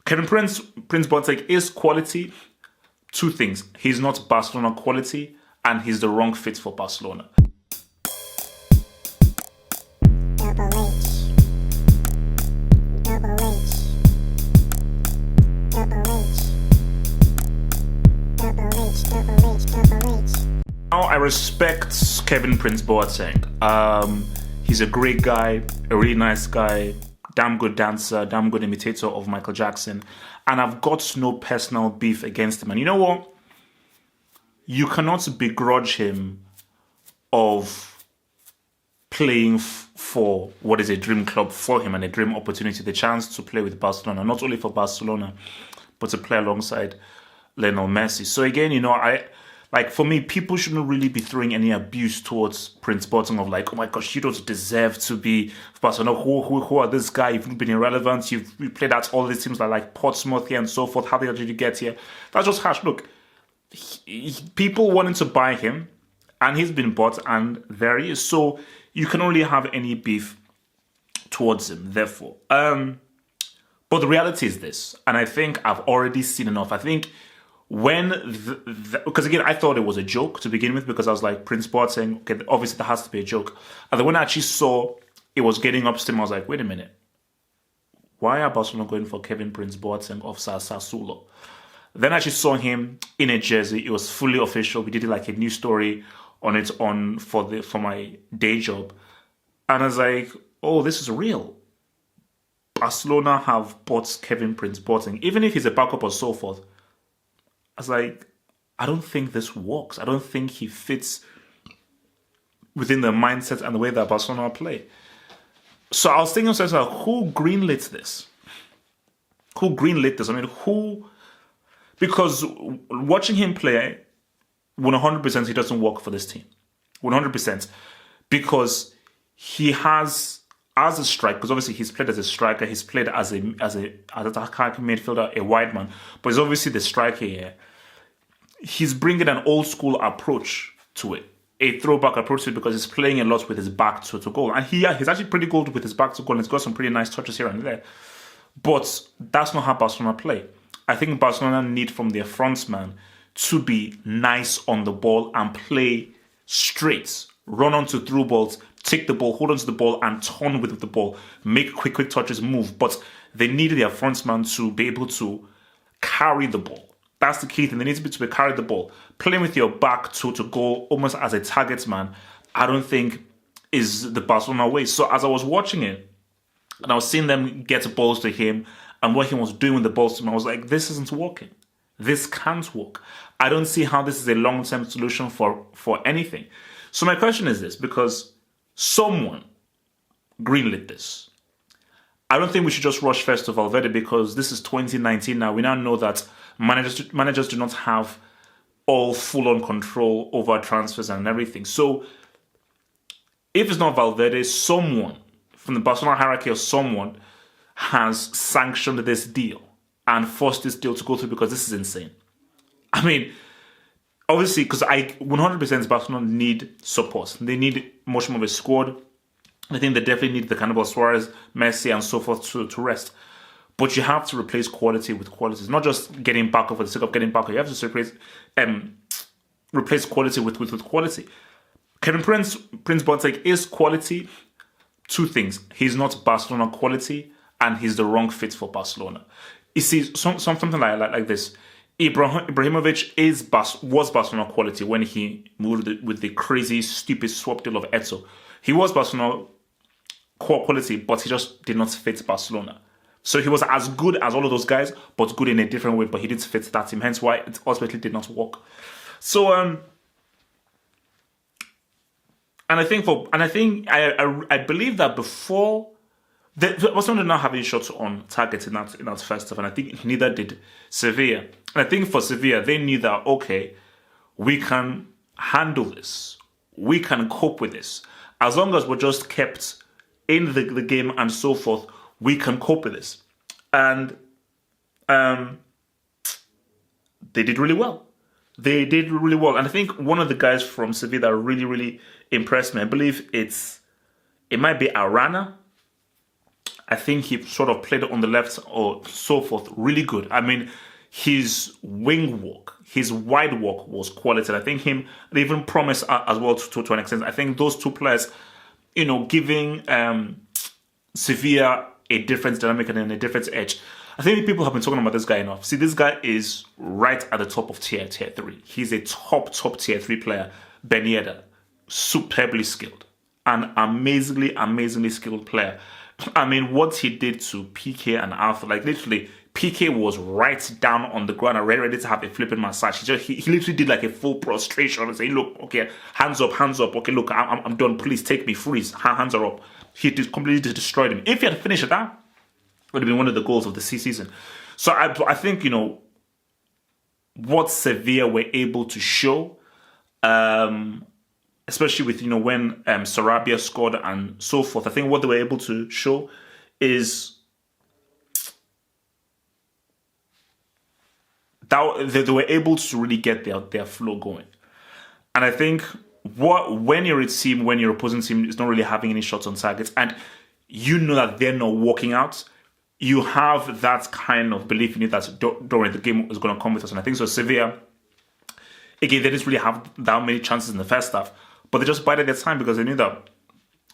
Prince Boateng is quality. Two things: he's not Barcelona quality, and he's the wrong fit for Barcelona. Double H. Double H. Double H. Double H. Double H. Double H. Now I respect Kevin Prince Boateng. He's a great guy, a really nice guy, damn good dancer, damn good imitator of Michael Jackson, and I've got no personal beef against him. And you know what? You cannot begrudge him of playing for what is a dream club for him and a dream opportunity, the chance to play with Barcelona, not only for Barcelona, but to play alongside Lionel Messi. So again, for me, people shouldn't really be throwing any abuse towards Prince Boateng of like, oh my gosh, you don't deserve to be Barcelona. Who are this guy? You've been irrelevant. You played at all these teams like Portsmouth here and so forth. How did you get here? That's just harsh. Look, people wanted to buy him, and he's been bought, and there he is. So you can only have any beef towards him. Therefore, but the reality is this, and I think I've already seen enough. I think. Because again, I thought it was a joke to begin with, because I was like, Prince Boateng, okay, obviously there has to be a joke. And then when I actually saw it was getting upstream, I was like, wait a minute. Why are Barcelona going for Kevin Prince Boateng of Sassuolo? Then I actually saw him in a jersey. It was fully official. We did like a news story on it for my day job. And I was like, oh, this is real. Barcelona have bought Kevin Prince Boateng, even if he's a backup or so forth. I was like, I don't think this works. I don't think he fits within the mindset and the way that Barcelona play. So I was thinking to myself, who greenlit this? Who greenlit this? I mean, who? Because watching him play, 100% he doesn't work for this team. 100%. Because he has, as a striker, because obviously he's played as a striker, he's played as a attacking midfielder, a wide man, but he's obviously the striker here. He's bringing an old school approach to it, a throwback approach to it, because he's playing a lot with his back to goal. And he's actually pretty good with his back to goal, and he's got some pretty nice touches here and there. But that's not how Barcelona play. I think Barcelona need from their frontman to be nice on the ball and play straight, run onto through balls, take the ball, hold onto the ball, and turn with the ball. Make quick touches, move. But they need their frontman to be able to carry the ball. That's the key thing. They need to be able to carry the ball. Playing with your back to goal almost as a target man, I don't think is the Barcelona way. So as I was watching it, and I was seeing them get balls to him, and what he was doing with the balls to him, I was like, this isn't working. This can't work. I don't see how this is a long-term solution for anything. So my question is this, because someone greenlit this. I don't think we should just rush first to Valverde, because this is 2019 now. We now know that managers do not have all full-on control over transfers and everything. So if it's not Valverde, someone from the Barcelona hierarchy or someone has sanctioned this deal and forced this deal to go through, because this is insane. I mean, obviously, because 100% Barcelona need support. They need much more of a squad. I think they definitely need the Cannibal Suarez, Messi, and so forth to rest. But you have to replace quality with quality. It's not just getting back for the sake of getting back. You have to replace quality with quality. Kevin Prince Boateng is quality. Two things: he's not Barcelona quality, and he's the wrong fit for Barcelona. You see, something like this. Ibrahimovic was Barcelona quality when he moved with the crazy, stupid swap deal of Eto'o. He was Barcelona core quality, but he just did not fit Barcelona. So he was as good as all of those guys, but good in a different way. But he didn't fit that team, hence why it ultimately did not work. So, I believe that before. Barcelona did not have any shots on target in that first half, and I think neither did Sevilla. And I think for Sevilla, they knew that, okay, we can handle this. We can cope with this. As long as we're just kept in the game and so forth, we can cope with this. And they did really well. They did really well. And I think one of the guys from Sevilla that really, really impressed me, I believe it might be Arana. I think he sort of played on the left or so forth really good. I mean, his wing walk, his wide walk was quality. And I think they even promised as well to an extent. I think those two players, giving Sevilla a different dynamic and a different edge. I think people have been talking about this guy enough. See, this guy is right at the top of tier 3. He's a top tier 3 player. Ben Yedder, superbly skilled. An amazingly skilled player. I mean, what he did to PK and Arthur, like literally, PK was right down on the ground and ready to have a flipping massage. He literally did like a full prostration and saying, look, okay, hands up. Okay, look, I'm done. Please take me, freeze. Hands are up. He completely destroyed him. If he had finished at that, it would have been one of the goals of the season. So I think, what Sevilla were able to show, especially with, when Sarabia scored and so forth, I think what they were able to show is that they were able to really get their flow going. And I think when you're a team, when your opposing team is not really having any shots on target, and you know that they're not working out, you have that kind of belief in it that during the game is going to come with us. And I think so. Sevilla, again, they didn't really have that many chances in the first half, but they just bided their time because they knew that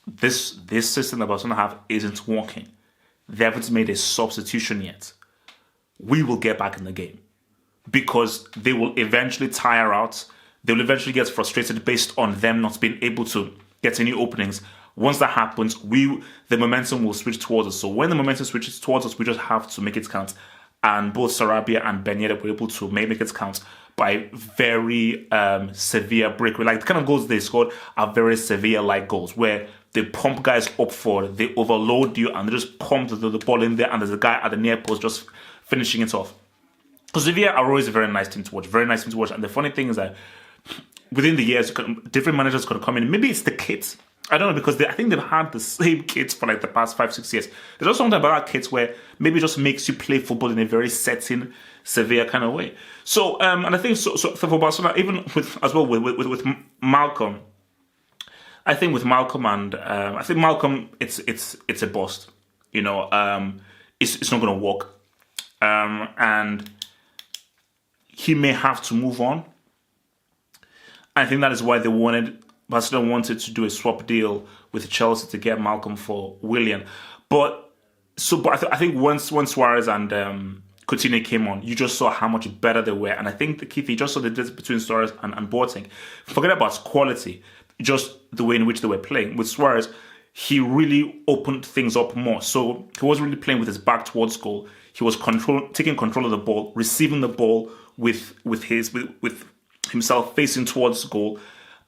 this system that Barcelona have isn't working. They haven't made a substitution yet. We will get back in the game because they will eventually tire out. They will eventually get frustrated based on them not being able to get any openings. Once that happens, the momentum will switch towards us. So when the momentum switches towards us, we just have to make it count. And both Sarabia and Ben Yedder were able to make it count by very Sevilla breakaway. Like the kind of goals they scored are very Sevilla-like goals where they pump guys up forward, they overload you, and they just pump the ball in there, and there's a guy at the near post just finishing it off. So Sevilla are always a very nice team to watch. And the funny thing is that within the years, different managers could come in. Maybe it's the kit. I don't know, because I think they've had the same kits for like the past 5-6 years. There's also something about that kits where maybe it just makes you play football in a very setting Sevilla kind of way. So, and I think so for Barcelona, even with Malcolm, I think with Malcolm it's a bust. It's not going to work, and he may have to move on. I think that is why Barcelona wanted to do a swap deal with Chelsea to get Malcolm for Willian. But I think once Suarez and Coutinho came on, you just saw how much better they were. And I think the key thing, you just saw the difference between Suarez and Boateng. Forget about quality, just the way in which they were playing. With Suarez, he really opened things up more. So he wasn't really playing with his back towards goal. He was taking control of the ball, receiving the ball with himself facing towards goal,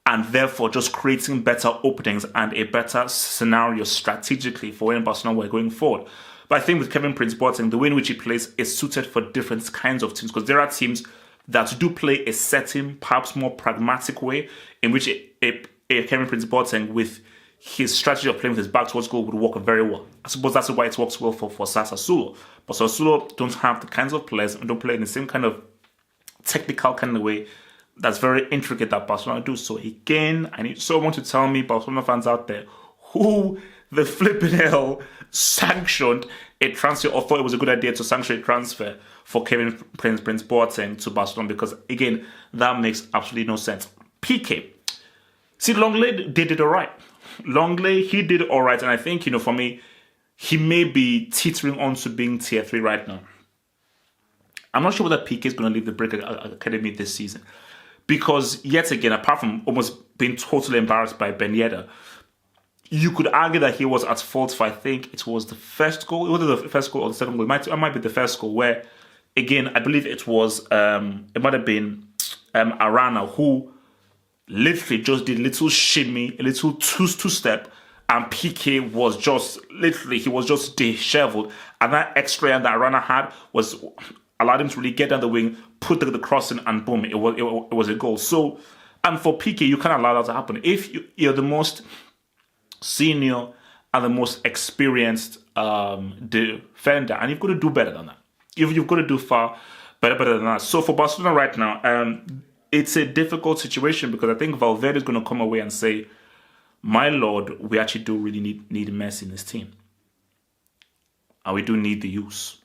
and therefore just creating better openings and a better scenario strategically for when Barcelona were going forward. But I think with Kevin Prince Boateng, the way in which he plays is suited for different kinds of teams, because there are teams that do play a certain, perhaps more pragmatic way in which a Kevin Prince Boateng with his strategy of playing with his back towards goal would work very well. I suppose that's why it works well for Sassuolo. But Sassuolo don't have the kinds of players and don't play in the same kind of technical kind of way that's very intricate that Barcelona do. So again, I need someone to tell me, Barcelona fans out there, who the flipping hell sanctioned a transfer or thought it was a good idea to sanction a transfer for Kevin Prince Boateng to Barcelona, because again, that makes absolutely no sense. PK. See, Longley did all right. He did all right, and I think, for me, he may be teetering on to being tier 3 right now. I'm not sure whether PK is going to leave the Brick Academy this season, because yet again, apart from almost being totally embarrassed by Ben Yedder, you could argue that he was at fault for, I think it was the first goal, whether the first goal or the second goal. It might be the first goal where, again, I believe it might have been Arana who literally just did a little shimmy, a little two-step, and PK was just disheveled. And that extra that Arana had allowed him to really get down the wing, put the cross in, and boom, it was a goal. So, and for PK, you can't allow that to happen. If you're the most senior and the most experienced defender, and you've got to do better than that. You've got to do far better than that. So for Barcelona right now, it's a difficult situation, because I think Valverde is going to come away and say, my lord, we actually do really need Messi in this team. and we do need the use.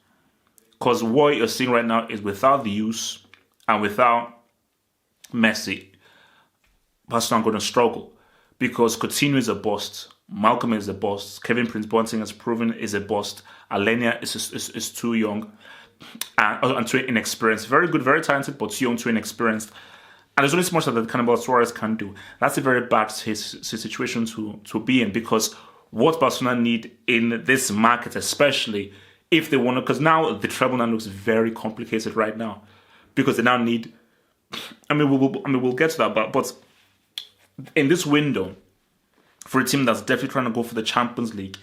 Because what you're seeing right now is without the use and without Messi, Barcelona are going to struggle because Coutinho is a bust, Malcolm is a bust, Kevin Prince Boateng has proven is a bust, Alenia is too young and too inexperienced. Very good, very talented, but too young, too inexperienced. And there's only so much that Cannibal Suarez can do. That's a very bad situation to be in, because what Barcelona need in this market, especially if they want to, because now the treble now looks very complicated right now, because they now need. We'll get to that, but in this window, for a team that's definitely trying to go for the Champions League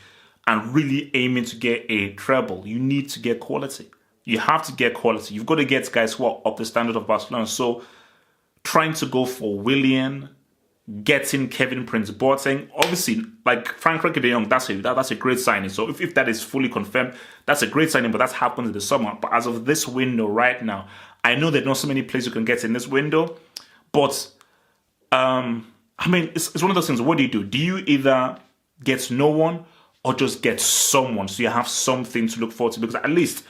and really aiming to get a treble, you need to get quality. You have to get quality. You've got to get guys who are up the standard of Barcelona. So trying to go for Willian, getting Kevin Prince Boateng, obviously, like Frank de Jong, that's a great signing. So if that is fully confirmed, that's a great signing, but that's happened in the summer. But as of this window right now, I know there are not so many players you can get in this window, but it's one of those things. What do? Do you either get no one or just get someone so you have something to look forward to? Because at least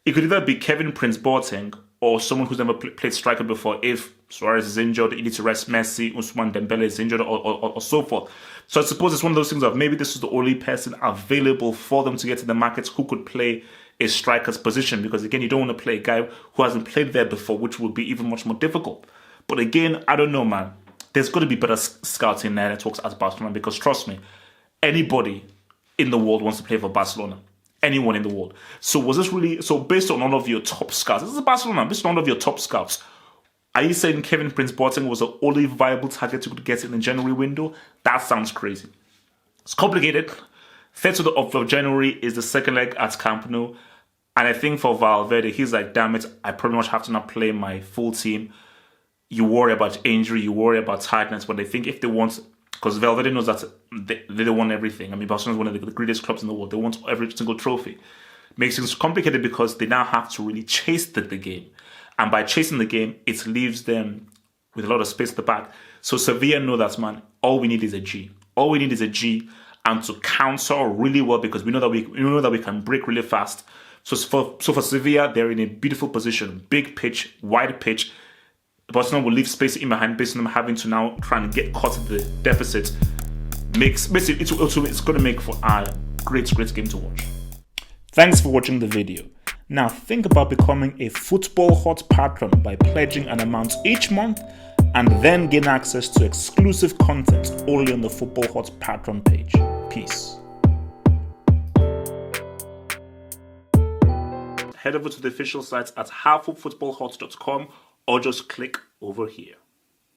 it could either be Kevin Prince Boateng or someone who's never played striker before. If Suarez is injured, you need to rest Messi, Ousmane Dembele is injured, or so forth. So I suppose it's one of those things of maybe this is the only person available for them to get to the markets who could play a striker's position. Because again, you don't want to play a guy who hasn't played there before, which would be even much more difficult. But again, I don't know, man. There's got to be better scouting networks at Barcelona, because trust me, anybody in the world wants to play for Barcelona. Anyone in the world. So was this really, so based on all of your top scouts, this is Barcelona, based on all of your top scouts, are you saying Kevin Prince Boateng was the only viable target you could get in the January window? That sounds crazy. It's complicated. 30th of January is the second leg at Camp Nou. And I think for Valverde, he's like, damn it, I pretty much have to not play my full team. You worry about injury, you worry about tiredness, but they think if they want, because Valverde knows that they want everything. I mean, Barcelona is one of the greatest clubs in the world. They want every single trophy. Makes things complicated because they now have to really chase the game. And by chasing the game, it leaves them with a lot of space at the back. So Sevilla know that, man, all we need is a G. All we need is a G, and to counter really well, because we know that we can break really fast. So for Sevilla, they're in a beautiful position. Big pitch, wide pitch. Barcelona will leave space in behind based on them having to now try and get caught in the deficit. It's going to make for a great game to watch. Thanks for watching the video. Now think about becoming a Football Hot patron by pledging an amount each month, and then gain access to exclusive content only on the Football Hot Patron page. Peace. Head over to the official site at halffootballhot.com or just click over here.